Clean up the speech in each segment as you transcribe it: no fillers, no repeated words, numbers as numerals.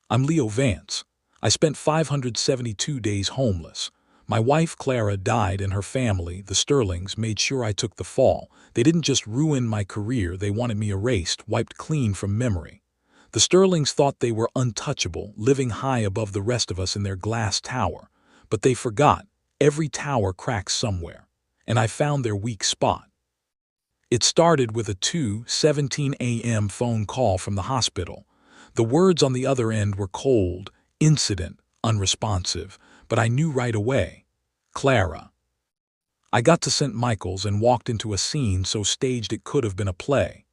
I'm Leo Vance. I spent 572 days homeless. My wife Clara died and her family, the Sterlings, made sure I took the fall. They didn't just ruin my career, they wanted me erased, wiped clean from memory. The Sterlings thought they were untouchable, living high above the rest of us in their glass tower. But they forgot, every tower cracks somewhere. And I found their weak spot. It started with a 2:17 a.m. phone call from the hospital. The words on the other end were cold, incident, unresponsive, but I knew right away. Clara. I got to St. Michael's and walked into a scene so staged it could have been a play.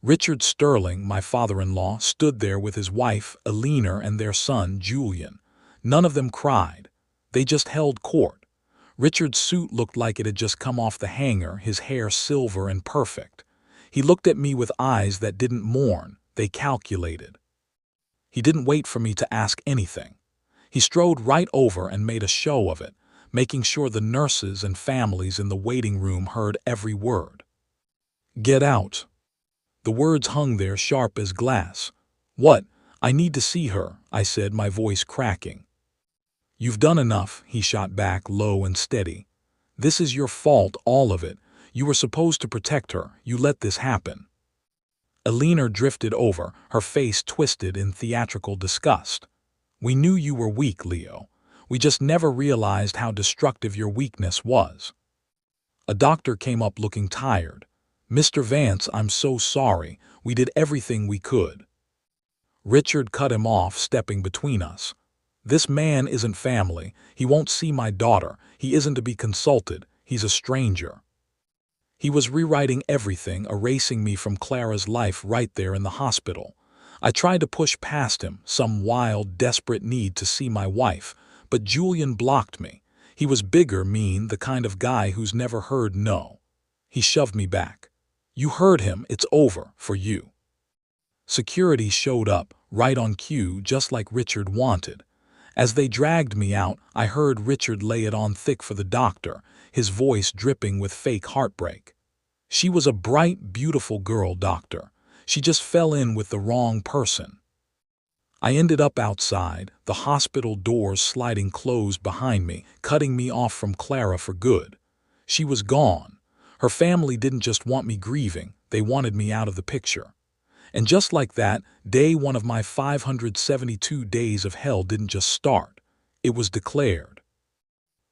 Richard Sterling, my father-in-law, stood there with his wife, Eleanor, and their son, Julian. None of them cried. They just held court. Richard's suit looked like it had just come off the hanger, his hair silver and perfect. He looked at me with eyes that didn't mourn, they calculated. He didn't wait for me to ask anything. He strode right over and made a show of it, making sure the nurses and families in the waiting room heard every word. "Get out." The words hung there sharp as glass. "What? I need to see her," I said, my voice cracking. "You've done enough," he shot back, low and steady. "This is your fault, all of it. You were supposed to protect her. You let this happen." Eleanor drifted over, her face twisted in theatrical disgust. "We knew you were weak, Leo. We just never realized how destructive your weakness was." A doctor came up looking tired. "Mr. Vance, I'm so sorry. We did everything we could." Richard cut him off, stepping between us. "This man isn't family. He won't see my daughter. He isn't to be consulted. He's a stranger." He was rewriting everything, erasing me from Clara's life right there in the hospital. I tried to push past him, some wild, desperate need to see my wife, but Julian blocked me. He was bigger, mean, the kind of guy who's never heard no. He shoved me back. "You heard him. It's over, for you." Security showed up, right on cue, just like Richard wanted. As they dragged me out, I heard Richard lay it on thick for the doctor, his voice dripping with fake heartbreak. "She was a bright, beautiful girl, doctor. She just fell in with the wrong person." I ended up outside, the hospital doors sliding closed behind me, cutting me off from Clara for good. She was gone. Her family didn't just want me grieving, they wanted me out of the picture. And just like that, day one of my 572 days of hell didn't just start. It was declared.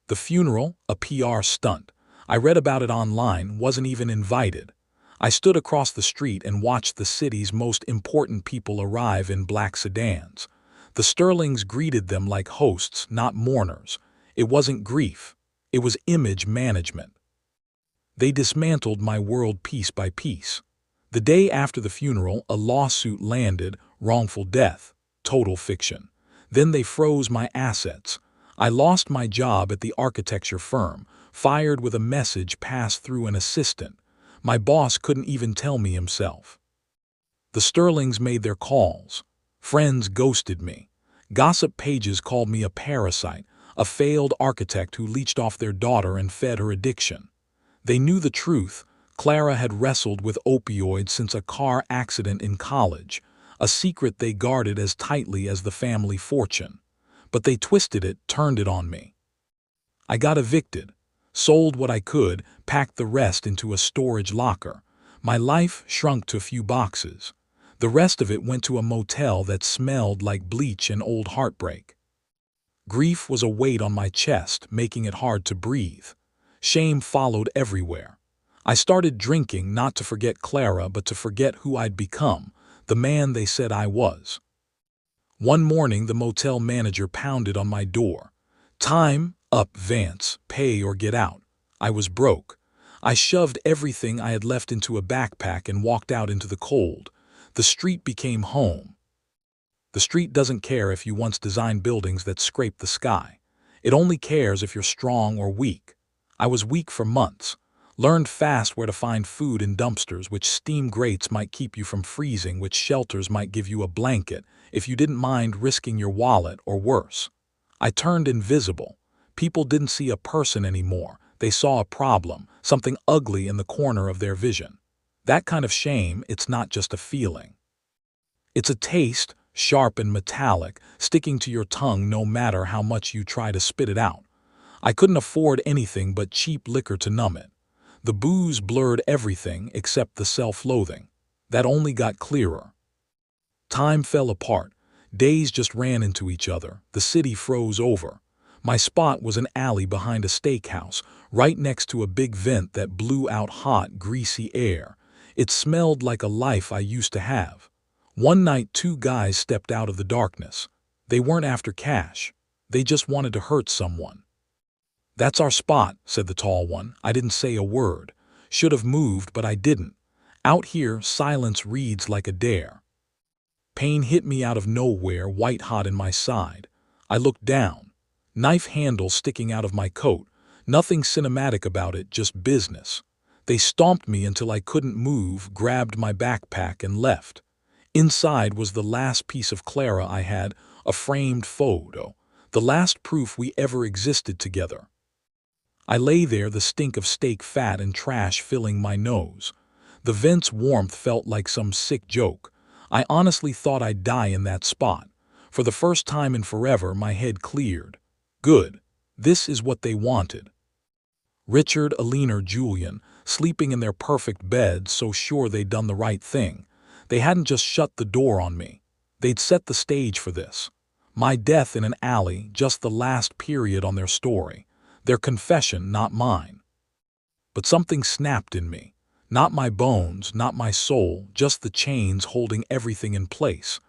The funeral, a PR stunt. I read about it online, wasn't even invited. I stood across the street and watched the city's most important people arrive in black sedans. The Sterlings greeted them like hosts, not mourners. It wasn't grief. It was image management. They dismantled my world piece by piece. The day after the funeral, a lawsuit landed, wrongful death, total fiction. Then they froze my assets. I lost my job at the architecture firm, fired with a message passed through an assistant. My boss couldn't even tell me himself. The Sterlings made their calls. Friends ghosted me. Gossip pages called me a parasite, a failed architect who leached off their daughter and fed her addiction. They knew the truth. Clara had wrestled with opioids since a car accident in college, a secret they guarded as tightly as the family fortune. But they twisted it, turned it on me. I got evicted, sold what I could, packed the rest into a storage locker. My life shrunk to a few boxes. The rest of it went to a motel that smelled like bleach and old heartbreak. Grief was a weight on my chest, making it hard to breathe. Shame followed everywhere. I started drinking not to forget Clara but to forget who I'd become, the man they said I was. One morning the motel manager pounded on my door. "Time up, Vance. Pay or get out." I was broke. I shoved everything I had left into a backpack and walked out into the cold. The street became home. The street doesn't care if you once designed buildings that scrape the sky. It only cares if you're strong or weak. I was weak for months. Learned fast where to find food in dumpsters, which steam grates might keep you from freezing, which shelters might give you a blanket, if you didn't mind risking your wallet or worse. I turned invisible. People didn't see a person anymore. They saw a problem, something ugly in the corner of their vision. That kind of shame, it's not just a feeling. It's a taste, sharp and metallic, sticking to your tongue no matter how much you try to spit it out. I couldn't afford anything but cheap liquor to numb it. The booze blurred everything except the self-loathing. That only got clearer. Time fell apart. Days just ran into each other. The city froze over. My spot was an alley behind a steakhouse, right next to a big vent that blew out hot, greasy air. It smelled like a life I used to have. One night, two guys stepped out of the darkness. They weren't after cash. They just wanted to hurt someone. "That's our spot," said the tall one. I didn't say a word. Should have moved, but I didn't. Out here, silence reads like a dare. Pain hit me out of nowhere, white-hot in my side. I looked down. Knife handle sticking out of my coat. Nothing cinematic about it, just business. They stomped me until I couldn't move, grabbed my backpack, and left. Inside was the last piece of Clara I had, a framed photo, the last proof we ever existed together. I lay there, the stink of steak fat and trash filling my nose. The vent's warmth felt like some sick joke. I honestly thought I'd die in that spot. For the first time in forever, my head cleared. Good. This is what they wanted. Richard, Alina, Julian, sleeping in their perfect beds, so sure they'd done the right thing. They hadn't just shut the door on me. They'd set the stage for this. My death in an alley, just the last period on their story. Their confession, not mine. But something snapped in me. Not my bones, not my soul, just the chains holding everything in place.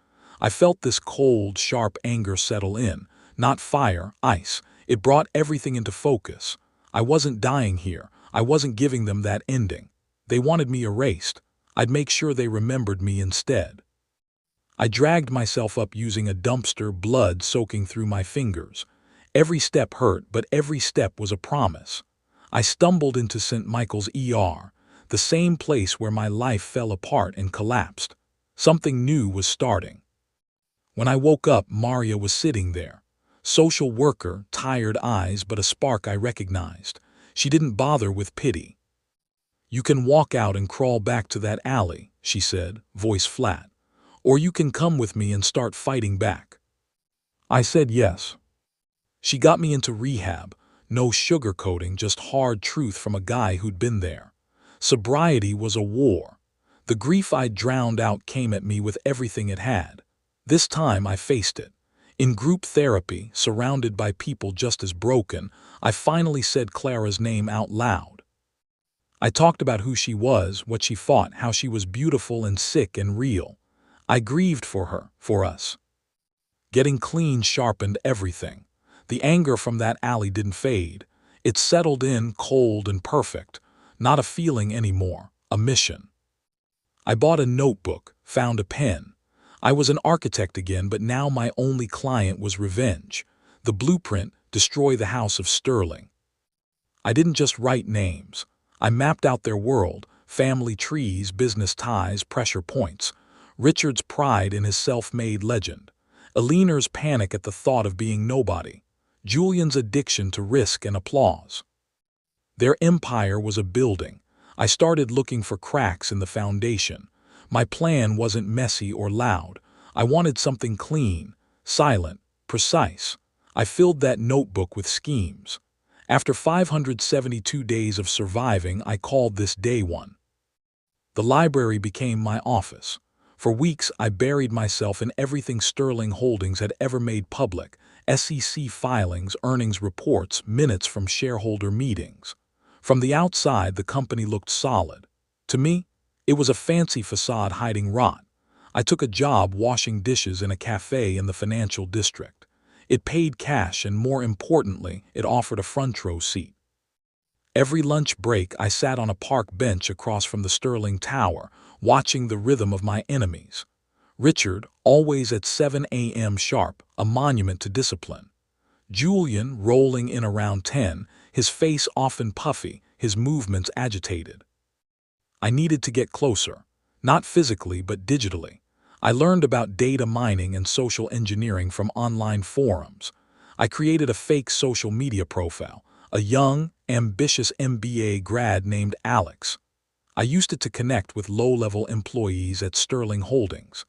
I felt this cold, sharp anger settle in. Not fire, ice. It brought everything into focus. I wasn't dying here. I wasn't giving them that ending. They wanted me erased. I'd make sure they remembered me instead. I dragged myself up using a dumpster, blood soaking through my fingers. Every step hurt, but every step was a promise. I stumbled into St. Michael's ER, the same place where my life fell apart and collapsed. Something new was starting. When I woke up, Maria was sitting there. Social worker, tired eyes, but a spark I recognized. She didn't bother with pity. "You can walk out and crawl back to that alley," she said, voice flat. "Or you can come with me and start fighting back." I said yes. She got me into rehab. No sugarcoating, just hard truth from a guy who'd been there. Sobriety was a war. The grief I'd drowned out came at me with everything it had. This time I faced it. In group therapy, surrounded by people just as broken, I finally said Clara's name out loud. I talked about who she was, what she fought, how she was beautiful and sick and real. I grieved for her, for us. Getting clean sharpened everything. The anger from that alley didn't fade. It settled in, cold and perfect. Not a feeling anymore, a mission. I bought a notebook, found a pen. I was an architect again, but now my only client was revenge. The blueprint, destroy the House of Sterling. I didn't just write names. I mapped out their world, family trees, business ties, pressure points. Richard's pride in his self-made legend. Alina's panic at the thought of being nobody. Julian's addiction to risk and applause. Their empire was a building. I started looking for cracks in the foundation. My plan wasn't messy or loud. I wanted something clean, silent, precise. I filled that notebook with schemes. After 572 days of surviving, I called this day one. The library became my office. For weeks, I buried myself in everything Sterling Holdings had ever made public: SEC filings, earnings reports, minutes from shareholder meetings. From the outside, the company looked solid. To me, it was a fancy facade hiding rot. I took a job washing dishes in a cafe in the financial district. It paid cash, and more importantly, it offered a front row seat. Every lunch break, I sat on a park bench across from the Sterling Tower, watching the rhythm of my enemies. Richard, always at 7 a.m. sharp, a monument to discipline. Julian, rolling in around 10, his face often puffy, his movements agitated. I needed to get closer, not physically but digitally. I learned about data mining and social engineering from online forums. I created a fake social media profile, a young, ambitious MBA grad named Alex. I used it to connect with low-level employees at Sterling Holdings.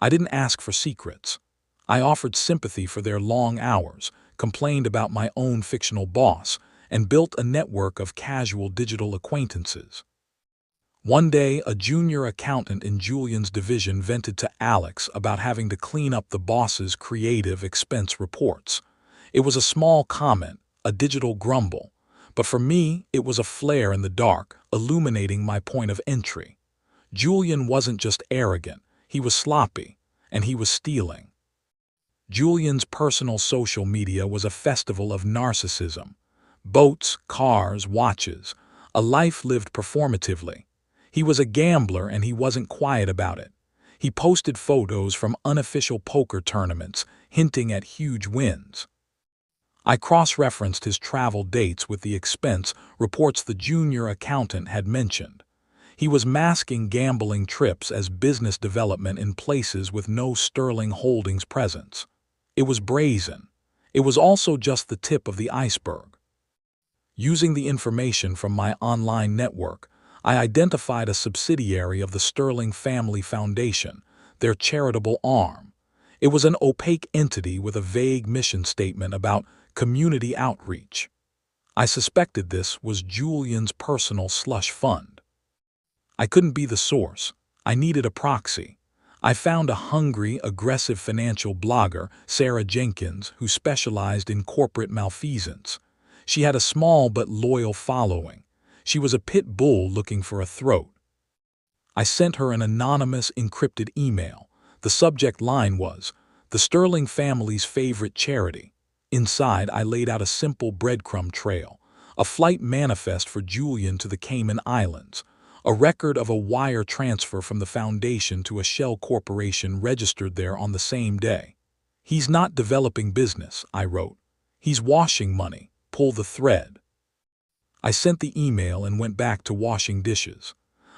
I didn't ask for secrets. I offered sympathy for their long hours, complained about my own fictional boss, and built a network of casual digital acquaintances. One day, a junior accountant in Julian's division vented to Alex about having to clean up the boss's creative expense reports. It was a small comment, a digital grumble, but for me, it was a flare in the dark, illuminating my point of entry. Julian wasn't just arrogant, he was sloppy, and he was stealing. Julian's personal social media was a festival of narcissism. Boats, cars, watches, a life lived performatively. He was a gambler and he wasn't quiet about it. He posted photos from unofficial poker tournaments, hinting at huge wins. I cross-referenced his travel dates with the expense reports the junior accountant had mentioned. He was masking gambling trips as business development in places with no Sterling Holdings presence. It was brazen. It was also just the tip of the iceberg. Using the information from my online network, I identified a subsidiary of the Sterling Family Foundation, their charitable arm. It was an opaque entity with a vague mission statement about community outreach. I suspected this was Julian's personal slush fund. I couldn't be the source. I needed a proxy. I found a hungry, aggressive financial blogger, Sarah Jenkins, who specialized in corporate malfeasance. She had a small but loyal following. She was a pit bull looking for a throat. I sent her an anonymous, encrypted email. The subject line was, "The Sterling family's favorite charity." Inside, I laid out a simple breadcrumb trail, a flight manifest for Julian to the Cayman Islands, a record of a wire transfer from the foundation to a shell corporation registered there on the same day. "He's not developing business," I wrote. "He's washing money. Pull the thread." I sent the email and went back to washing dishes.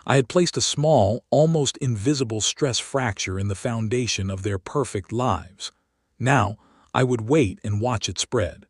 I had placed a small, almost invisible stress fracture in the foundation of their perfect lives. Now, I would wait and watch it spread.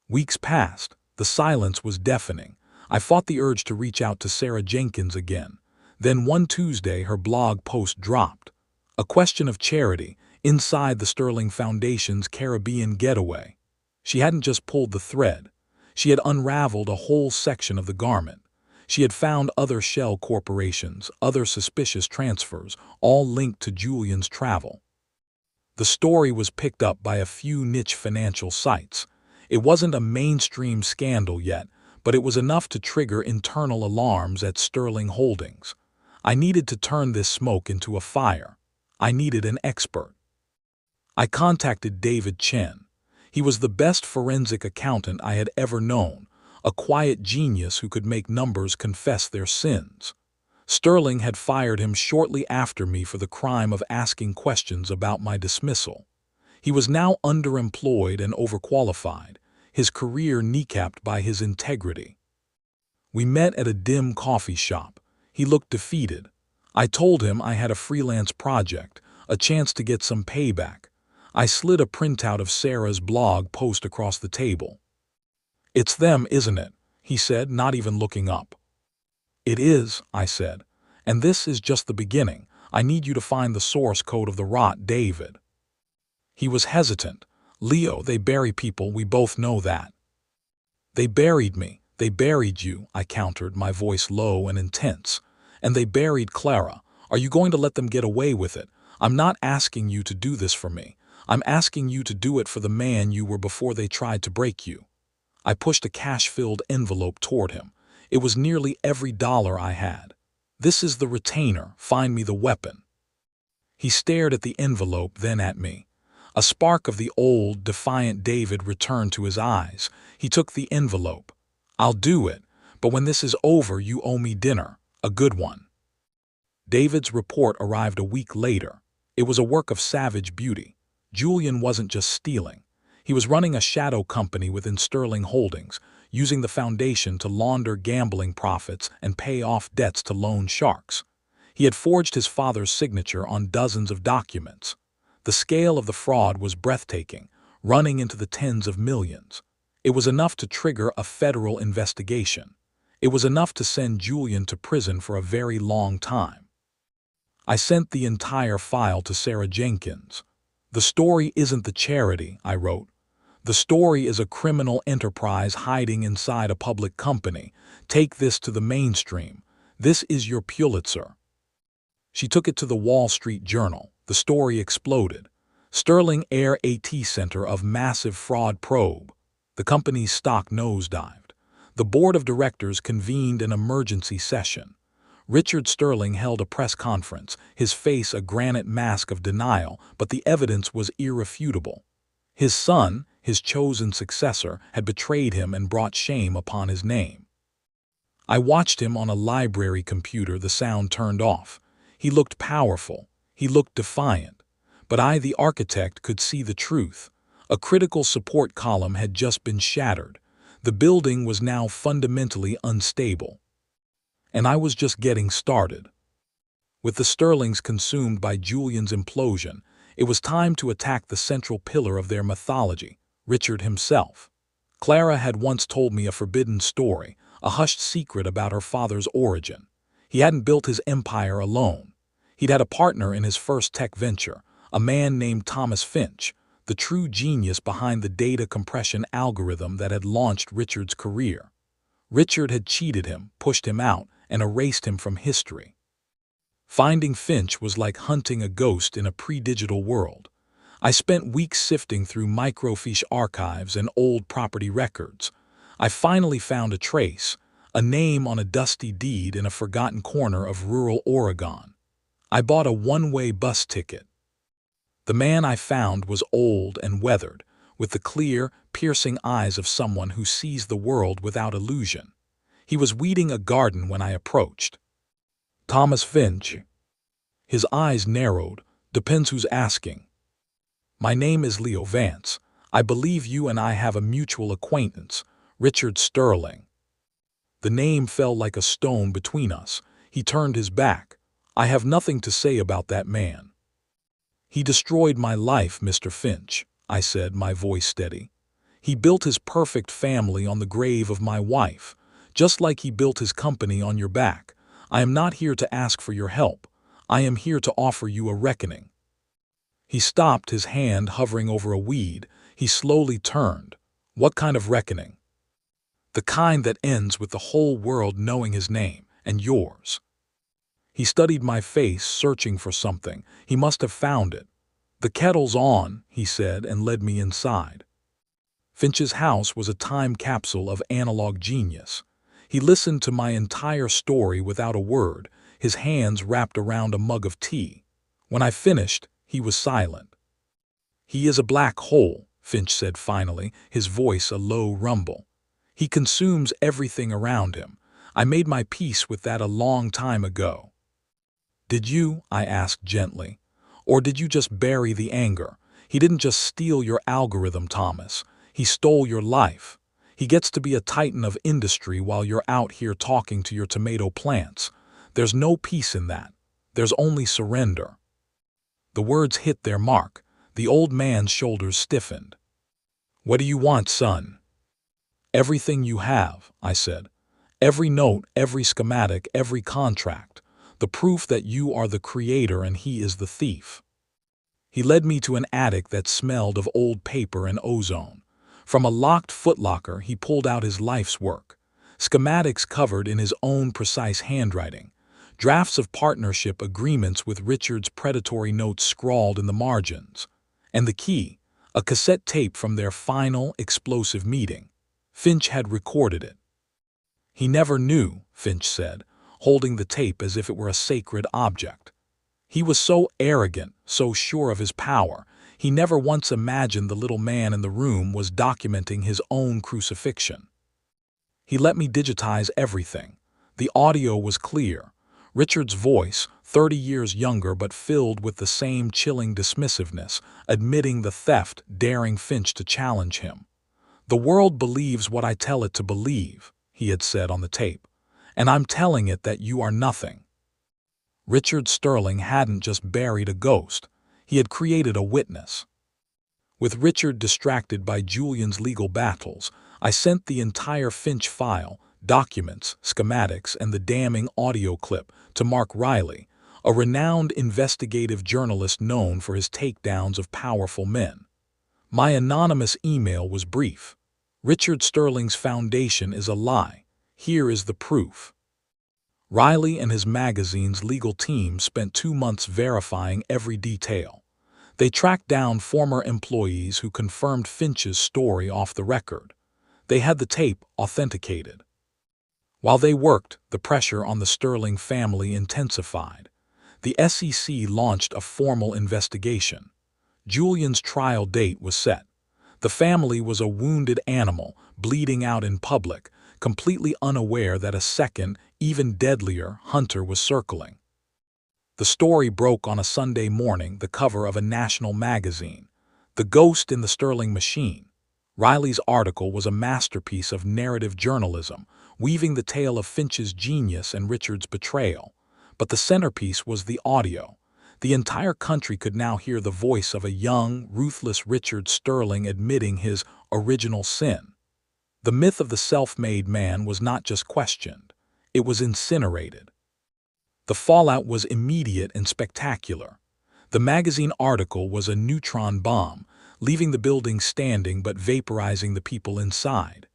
Weeks passed. The silence was deafening. I fought the urge to reach out to Sarah Jenkins again. Then one Tuesday, her blog post dropped. A question of charity, inside the Sterling Foundation's Caribbean getaway. She hadn't just pulled the thread. She had unraveled a whole section of the garment. She had found other shell corporations, other suspicious transfers, all linked to Julian's travel. The story was picked up by a few niche financial sites. It wasn't a mainstream scandal yet, but it was enough to trigger internal alarms at Sterling Holdings. I needed to turn this smoke into a fire. I needed an expert. I contacted David Chen. He was the best forensic accountant I had ever known, a quiet genius who could make numbers confess their sins. Sterling had fired him shortly after me for the crime of asking questions about my dismissal. He was now underemployed and overqualified, his career kneecapped by his integrity. We met at a dim coffee shop. He looked defeated. I told him I had a freelance project, a chance to get some payback. I slid a printout of Sarah's blog post across the table. "It's them, isn't it?" he said, not even looking up. "It is," I said, "and this is just the beginning. I need you to find the source code of the rot, David." He was hesitant. "Leo, they bury people, we both know that." "They buried me. They buried you," I countered, my voice low and intense. "And they buried Clara. Are you going to let them get away with it? I'm not asking you to do this for me. I'm asking you to do it for the man you were before they tried to break you." I pushed a cash-filled envelope toward him. It was nearly every dollar I had. "This is the retainer. Find me the weapon." He stared at the envelope, then at me. A spark of the old, defiant David returned to his eyes. He took the envelope. "I'll do it, but when this is over, you owe me dinner. A good one." David's report arrived a week later. It was a work of savage beauty. Julian wasn't just stealing. He was running a shadow company within Sterling Holdings, using the foundation to launder gambling profits and pay off debts to loan sharks. He had forged his father's signature on dozens of documents. The scale of the fraud was breathtaking, running into the tens of millions. It was enough to trigger a federal investigation. It was enough to send Julian to prison for a very long time. I sent the entire file to Sarah Jenkins. The story isn't the charity, I wrote. The story is a criminal enterprise hiding inside a public company. Take this to the mainstream. This is your Pulitzer. She took it to the Wall Street Journal. The story exploded. Sterling Air AT Center of massive fraud probe. The company's stock nosedived. The board of directors convened an emergency session. Richard Sterling held a press conference, his face a granite mask of denial, but the evidence was irrefutable. His son, his chosen successor, had betrayed him and brought shame upon his name. I watched him on a library computer, the sound turned off. He looked powerful. He looked defiant. But I, the architect, could see the truth. A critical support column had just been shattered. The building was now fundamentally unstable. And I was just getting started. With the Sterlings consumed by Julian's implosion, it was time to attack the central pillar of their mythology, Richard himself. Clara had once told me a forbidden story, a hushed secret about her father's origin. He hadn't built his empire alone. He'd had a partner in his first tech venture, a man named Thomas Finch, the true genius behind the data compression algorithm that had launched Richard's career. Richard had cheated him, pushed him out, and erased him from history. Finding Finch was like hunting a ghost in a pre-digital world. I spent weeks sifting through microfiche archives and old property records. I finally found a trace, a name on a dusty deed in a forgotten corner of rural Oregon. I bought a one-way bus ticket. The man I found was old and weathered, with the clear, piercing eyes of someone who sees the world without illusion. He was weeding a garden when I approached. Thomas Finch. His eyes narrowed. Depends who's asking. My name is Leo Vance. I believe you and I have a mutual acquaintance, Richard Sterling. The name fell like a stone between us. He turned his back. I have nothing to say about that man. He destroyed my life, Mr. Finch, I said, my voice steady. He built his perfect family on the grave of my wife, just like he built his company on your back. I am not here to ask for your help. I am here to offer you a reckoning. He stopped, his hand hovering over a weed. He slowly turned. What kind of reckoning? The kind that ends with the whole world knowing his name, and yours. He studied my face, searching for something. He must have found it. The kettle's on, he said, and led me inside. Finch's house was a time capsule of analog genius. He listened to my entire story without a word, his hands wrapped around a mug of tea. When I finished, he was silent. He is a black hole, Finch said finally, his voice a low rumble. He consumes everything around him. I made my peace with that a long time ago. Did you? I asked gently. Or did you just bury the anger? He didn't just steal your algorithm, Thomas. He stole your life. He gets to be a titan of industry while you're out here talking to your tomato plants. There's no peace in that. There's only surrender. The words hit their mark. The old man's shoulders stiffened. What do you want, son? Everything you have, I said. Every note, every schematic, every contract. The proof that you are the creator and he is the thief. He led me to an attic that smelled of old paper and ozone. From a locked footlocker, he pulled out his life's work. Schematics covered in his own precise handwriting. Drafts of partnership agreements with Richard's predatory notes scrawled in the margins. And the key, a cassette tape from their final, explosive meeting. Finch had recorded it. He never knew, Finch said, holding the tape as if it were a sacred object. He was so arrogant, so sure of his power, he never once imagined the little man in the room was documenting his own crucifixion. He let me digitize everything. The audio was clear. Richard's voice, 30 years younger but filled with the same chilling dismissiveness, admitting the theft, daring Finch to challenge him. The world believes what I tell it to believe, he had said on the tape, and I'm telling it that you are nothing. Richard Sterling hadn't just buried a ghost, he had created a witness. With Richard distracted by Julian's legal battles, I sent the entire Finch file, documents, schematics, and the damning audio clip to Mark Riley, a renowned investigative journalist known for his takedowns of powerful men. My anonymous email was brief. Richard Sterling's foundation is a lie. Here is the proof. Riley and his magazine's legal team spent 2 months verifying every detail. They tracked down former employees who confirmed Finch's story off the record. They had the tape authenticated. While they worked, the pressure on the Sterling family intensified. The SEC launched a formal investigation. Julian's trial date was set. The family was a wounded animal, bleeding out in public, completely unaware that a second, even deadlier, hunter was circling. The story broke on a Sunday morning, the cover of a national magazine. The Ghost in the Sterling Machine. Riley's article was a masterpiece of narrative journalism, weaving the tale of Finch's genius and Richard's betrayal. But the centerpiece was the audio. The entire country could now hear the voice of a young, ruthless Richard Sterling admitting his original sin. The myth of the self-made man was not just questioned, it was incinerated. The fallout was immediate and spectacular. The magazine article was a neutron bomb, leaving the building standing but vaporizing the people inside.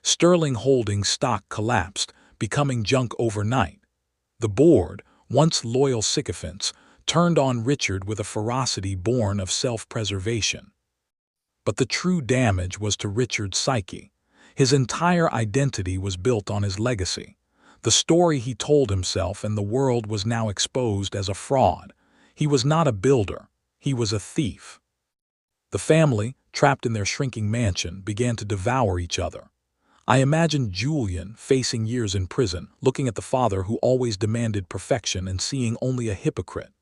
Sterling Holdings stock collapsed, becoming junk overnight. The board, once loyal sycophants, turned on Richard with a ferocity born of self-preservation. But the true damage was to Richard's psyche. His entire identity was built on his legacy. The story he told himself and the world was now exposed as a fraud. He was not a builder, he was a thief. The family, trapped in their shrinking mansion, began to devour each other. I imagined Julian, facing years in prison, looking at the father who always demanded perfection and seeing only a hypocrite.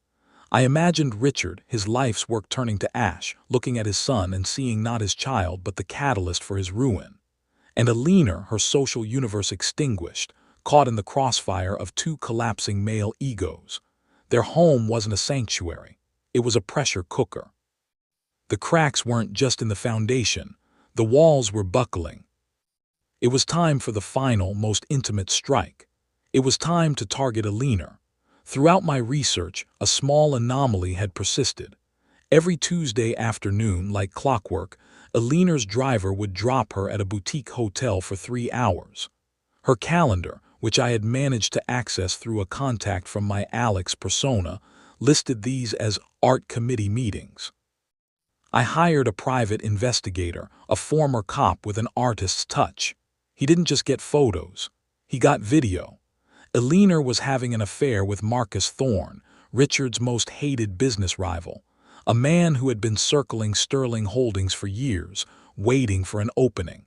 I imagined Richard, his life's work turning to ash, looking at his son and seeing not his child but the catalyst for his ruin. And Alina, her social universe extinguished, caught in the crossfire of 2 collapsing male egos. Their home wasn't a sanctuary, it was a pressure cooker. The cracks weren't just in the foundation, the walls were buckling. It was time for the final, most intimate strike. It was time to target Alina. Throughout my research, a small anomaly had persisted. Every Tuesday afternoon, like clockwork, Alina's driver would drop her at a boutique hotel for 3 hours. Her calendar, which I had managed to access through a contact from my Alex persona, listed these as art committee meetings. I hired a private investigator, a former cop with an artist's touch. He didn't just get photos, he got video. Alina was having an affair with Marcus Thorne, Richard's most hated business rival, a man who had been circling Sterling Holdings for years, waiting for an opening.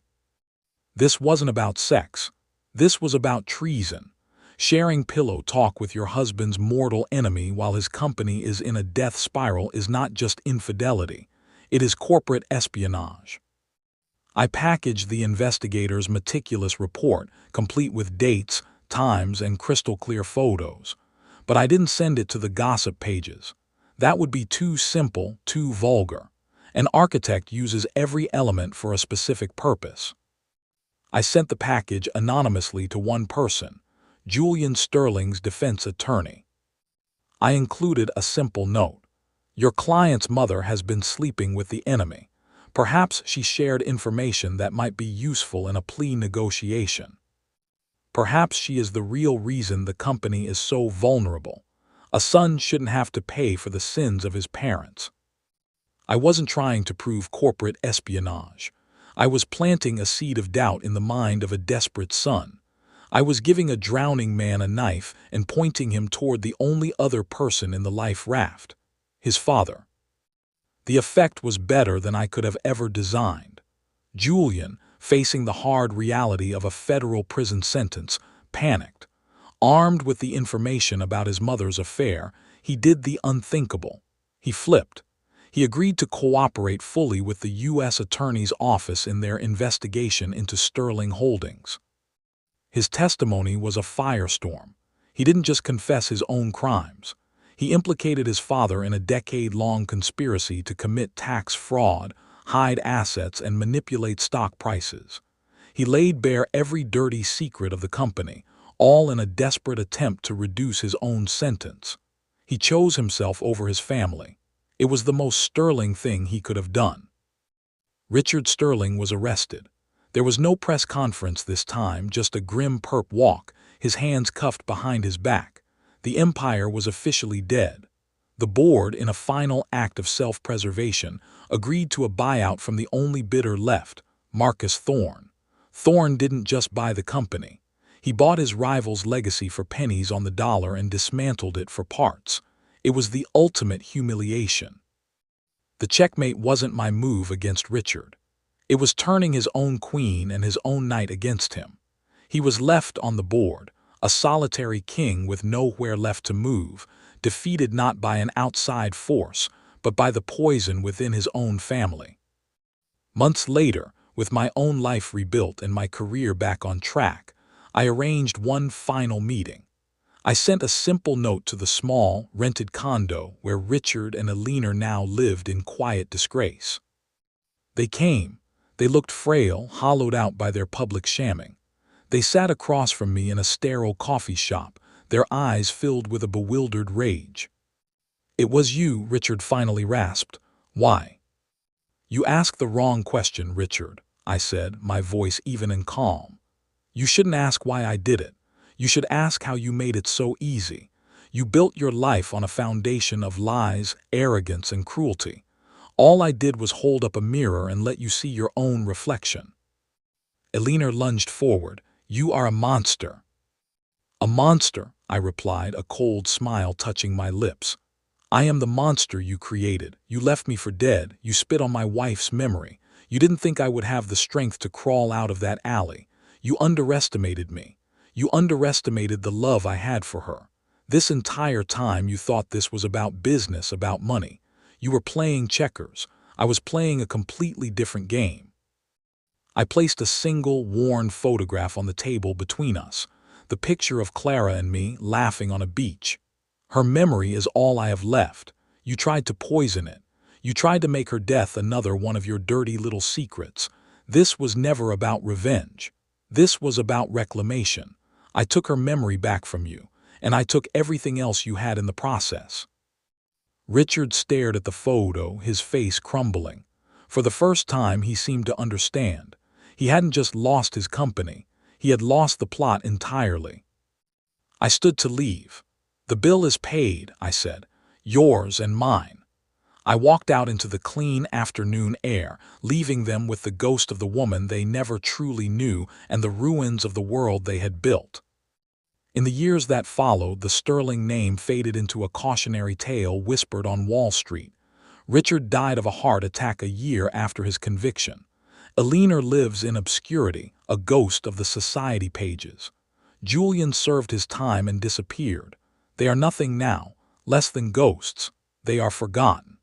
This wasn't about sex. This was about treason. Sharing pillow talk with your husband's mortal enemy while his company is in a death spiral is not just infidelity. It is corporate espionage. I packaged the investigator's meticulous report, complete with dates, times, and crystal-clear photos. But I didn't send it to the gossip pages. That would be too simple, too vulgar. An architect uses every element for a specific purpose. I sent the package anonymously to one person, Julian Sterling's defense attorney. I included a simple note. Your client's mother has been sleeping with the enemy. Perhaps she shared information that might be useful in a plea negotiation. Perhaps she is the real reason the company is so vulnerable. A son shouldn't have to pay for the sins of his parents. I wasn't trying to prove corporate espionage. I was planting a seed of doubt in the mind of a desperate son. I was giving a drowning man a knife and pointing him toward the only other person in the life raft, his father. The effect was better than I could have ever designed. Julian, facing the hard reality of a federal prison sentence, panicked. Armed with the information about his mother's affair, he did the unthinkable. He flipped. He agreed to cooperate fully with the U.S. Attorney's Office in their investigation into Sterling Holdings. His testimony was a firestorm. He didn't just confess his own crimes. He implicated his father in a decade-long conspiracy to commit tax fraud, hide assets, and manipulate stock prices. He laid bare every dirty secret of the company, all in a desperate attempt to reduce his own sentence. He chose himself over his family. It was the most sterling thing he could have done. Richard Sterling was arrested. There was no press conference this time, just a grim perp walk, his hands cuffed behind his back. The empire was officially dead. The board, in a final act of self-preservation, agreed to a buyout from the only bidder left, Marcus Thorne. Thorne didn't just buy the company. He bought his rival's legacy for pennies on the dollar and dismantled it for parts. It was the ultimate humiliation. The checkmate wasn't my move against Richard. It was turning his own queen and his own knight against him. He was left on the board, a solitary king with nowhere left to move, defeated not by an outside force, but by the poison within his own family. Months later, with my own life rebuilt and my career back on track, I arranged one final meeting. I sent a simple note to the small, rented condo where Richard and Alina now lived in quiet disgrace. They came. They looked frail, hollowed out by their public shamming. They sat across from me in a sterile coffee shop, their eyes filled with a bewildered rage. "It was you," Richard finally rasped. "Why?" "You asked the wrong question, Richard," I said, my voice even and calm. "You shouldn't ask why I did it. You should ask how you made it so easy. You built your life on a foundation of lies, arrogance, and cruelty. All I did was hold up a mirror and let you see your own reflection." Alina lunged forward. "You are a monster." "A monster," I replied, a cold smile touching my lips. "I am the monster you created. You left me for dead. You spit on my wife's memory. You didn't think I would have the strength to crawl out of that alley. You underestimated me. You underestimated the love I had for her. This entire time you thought this was about business, about money. You were playing checkers. I was playing a completely different game." I placed a single, worn photograph on the table between us, the picture of Clara and me laughing on a beach. "Her memory is all I have left. You tried to poison it. You tried to make her death another one of your dirty little secrets. This was never about revenge. This was about reclamation. I took her memory back from you, and I took everything else you had in the process." Richard stared at the photo, his face crumbling. For the first time, he seemed to understand. He hadn't just lost his company. He had lost the plot entirely. I stood to leave. "The bill is paid," I said. "Yours and mine." I walked out into the clean afternoon air, leaving them with the ghost of the woman they never truly knew and the ruins of the world they had built. In the years that followed, the Sterling name faded into a cautionary tale whispered on Wall Street. Richard died of a heart attack a year after his conviction. Alina lives in obscurity, a ghost of the society pages. Julian served his time and disappeared. They are nothing now, less than ghosts. They are forgotten.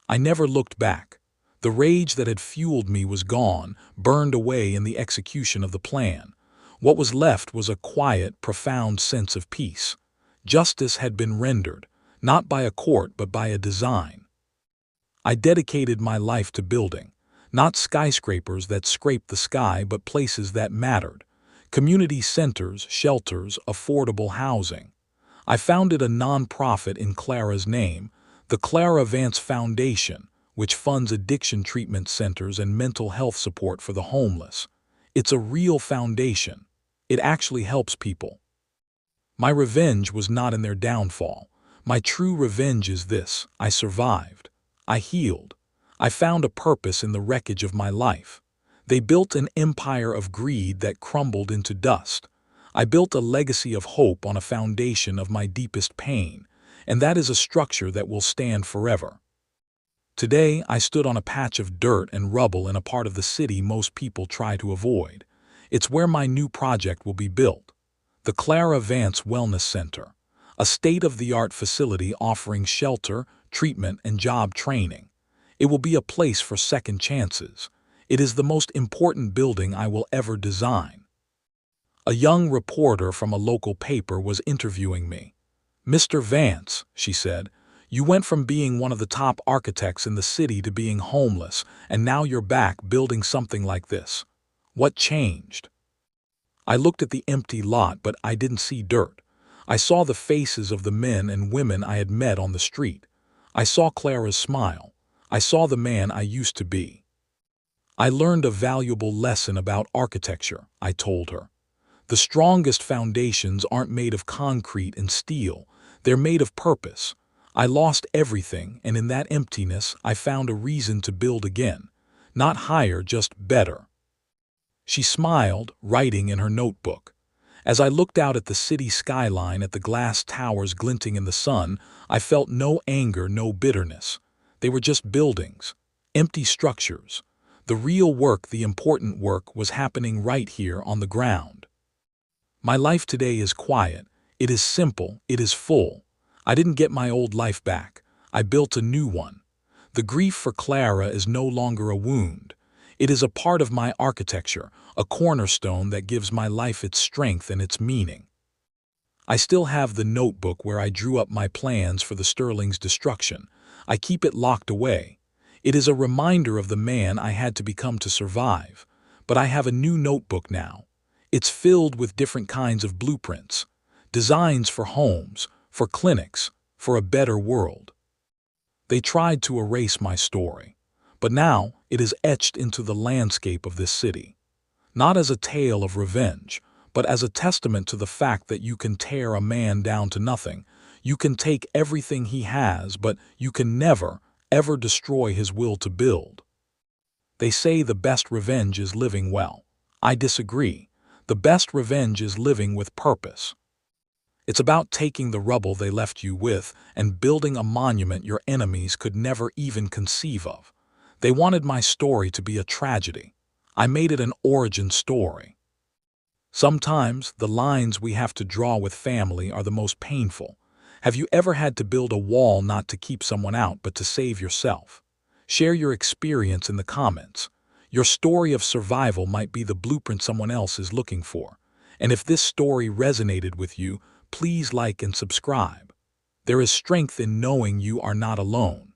I never looked back. The rage that had fueled me was gone, burned away in the execution of the plan. What was left was a quiet, profound sense of peace. Justice had been rendered, not by a court but by a design. I dedicated my life to building, not skyscrapers that scraped the sky but places that mattered. Community centers, shelters, affordable housing. I founded a nonprofit in Clara's name, the Clara Vance Foundation, which funds addiction treatment centers and mental health support for the homeless. It's a real foundation. It actually helps people. My revenge was not in their downfall. My true revenge is this: I survived. I healed. I found a purpose in the wreckage of my life. They built an empire of greed that crumbled into dust. I built a legacy of hope on a foundation of my deepest pain, and that is a structure that will stand forever. Today, I stood on a patch of dirt and rubble in a part of the city most people try to avoid. It's where my new project will be built. The Clara Vance Wellness Center, a state-of-the-art facility offering shelter, treatment, and job training. It will be a place for second chances. It is the most important building I will ever design. A young reporter from a local paper was interviewing me. "Mr. Vance," she said, "you went from being one of the top architects in the city to being homeless, and now you're back building something like this. What changed?" I looked at the empty lot, but I didn't see dirt. I saw the faces of the men and women I had met on the street. I saw Clara's smile. I saw the man I used to be. I learned a valuable lesson about architecture, I told her. The strongest foundations aren't made of concrete and steel. They're made of purpose. I lost everything, and in that emptiness, I found a reason to build again. Not higher, just better. She smiled, writing in her notebook. As I looked out at the city skyline, at the glass towers glinting in the sun, I felt no anger, no bitterness. They were just buildings, empty structures. The real work, the important work, was happening right here on the ground. My life today is quiet. It is simple. It is full. I didn't get my old life back. I built a new one. The grief for Clara is no longer a wound. It is a part of my architecture, a cornerstone that gives my life its strength and its meaning. I still have the notebook where I drew up my plans for the Sterling's destruction. I keep it locked away. It is a reminder of the man I had to become to survive. But I have a new notebook now. It's filled with different kinds of blueprints, designs for homes, for clinics, for a better world. They tried to erase my story, but now it is etched into the landscape of this city. Not as a tale of revenge, but as a testament to the fact that you can tear a man down to nothing. You can take everything he has, but you can never, ever destroy his will to build. They say the best revenge is living well. I disagree. The best revenge is living with purpose. It's about taking the rubble they left you with and building a monument your enemies could never even conceive of. They wanted my story to be a tragedy. I made it an origin story. Sometimes the lines we have to draw with family are the most painful. Have you ever had to build a wall not to keep someone out but to save yourself? Share your experience in the comments. Your story of survival might be the blueprint someone else is looking for. And if this story resonated with you, please like and subscribe. There is strength in knowing you are not alone.